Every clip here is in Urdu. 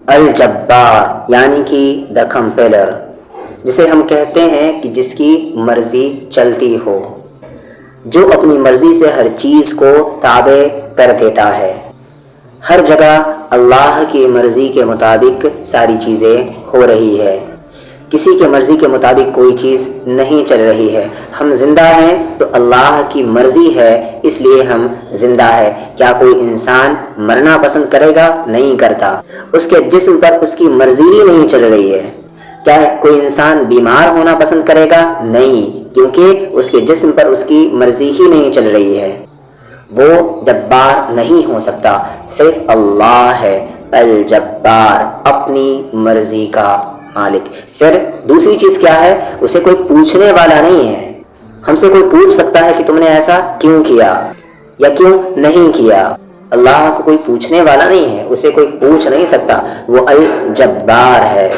الجبار یعنی کہ دا کمپیلر، جسے ہم کہتے ہیں کہ جس کی مرضی چلتی ہو، جو اپنی مرضی سے ہر چیز کو تابع کر دیتا ہے۔ ہر جگہ اللہ کی مرضی کے مطابق ساری چیزیں ہو رہی ہے، کسی کے مرضی کے مطابق کوئی چیز نہیں چل رہی ہے۔ ہم زندہ ہیں تو اللہ کی مرضی ہے اس لیے ہم زندہ ہے۔ کیا کوئی انسان مرنا پسند کرے گا؟ نہیں کرتا، اس کے جسم پر اس کی مرضی ہی نہیں چل رہی ہے۔ کیا کوئی انسان بیمار ہونا پسند کرے گا؟ نہیں، کیونکہ اس کے جسم پر اس کی مرضی ہی نہیں چل رہی ہے۔ وہ جبار نہیں ہو سکتا، صرف اللہ ہے الجبار، اپنی مرضی کا مالک۔ پھر دوسری چیز کیا ہے؟ اسے کوئی پوچھنے والا نہیں ہے۔ ہم سے کوئی پوچھ سکتا ہے کہ تم نے ایسا کیوں کیا یا کیوں نہیں کیا؟ اللہ کو کوئی پوچھنے والا نہیں ہے، اسے کوئی پوچھ نہیں سکتا، وہ الجبار ہے۔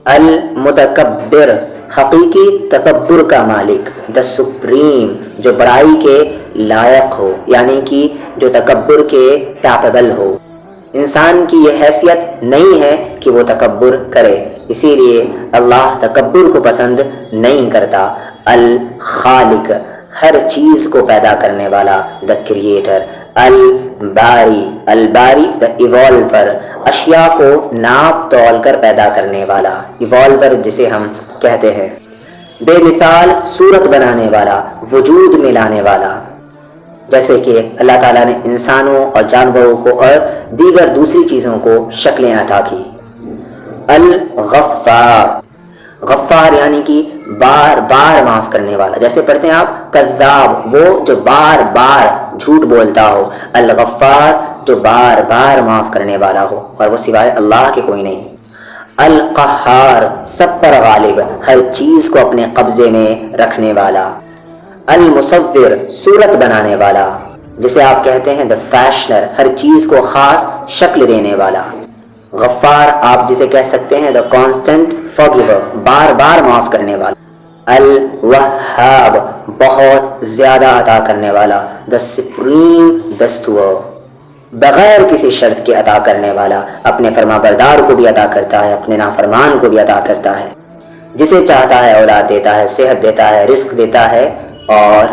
المتکبر، حقیقی تکبر کا مالک، دا سپریم، جو بڑائی کے لائق ہو، یعنی کہ جو تکبر کے کیپیبل ہو۔ انسان کی یہ حیثیت نہیں ہے کہ وہ تکبر کرے، اسی لیے اللہ تکبر کو پسند نہیں کرتا۔ الخالق، ہر چیز کو پیدا کرنے والا، دا کریٹر۔ الباری، الباری دا ایوالور، اشیاء کو ناپ تول کر پیدا کرنے والا، ایوالور جسے ہم کہتے ہیں۔ بے مثال صورت بنانے والا، وجود میں لانے والا، جیسے کہ اللہ تعالیٰ نے انسانوں اور جانوروں کو اور دیگر دوسری چیزوں کو شکلیں عطا کی۔ الغفار، غفار یعنی کہ بار بار معاف کرنے والا، جیسے پڑھتے ہیں آپ کذاب، وہ جو بار بار جھوٹ بولتا ہو۔ الغفار، جو بار بار معاف کرنے والا ہو، اور وہ سوائے اللہ کے کوئی نہیں۔ القہار، سب پر غالب، ہر چیز کو اپنے قبضے میں رکھنے والا۔ المصور، صورت بنانے والا، جسے آپ کہتے ہیں دا فیشنر، ہر چیز کو خاص شکل دینے والا۔ غفار آپ جسے کہہ سکتے ہیں دا کانسٹنٹ فارگیور، بار بار معاف کرنے والا۔ الوہاب، بہت زیادہ عطا کرنے والا، دا سپریم بیسٹور، بغیر کسی شرط کے عطا کرنے والا، اپنے فرما بردار کو بھی عطا کرتا ہے، اپنے نافرمان کو بھی عطا کرتا ہے۔ جسے چاہتا ہے اولاد دیتا ہے، صحت دیتا ہے، رزق دیتا ہے اور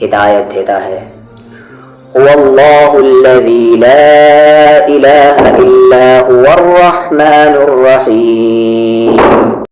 ہدایت دیتا ہے۔ واللہ الذی لا الہ الا هو الرحمن الرحیم۔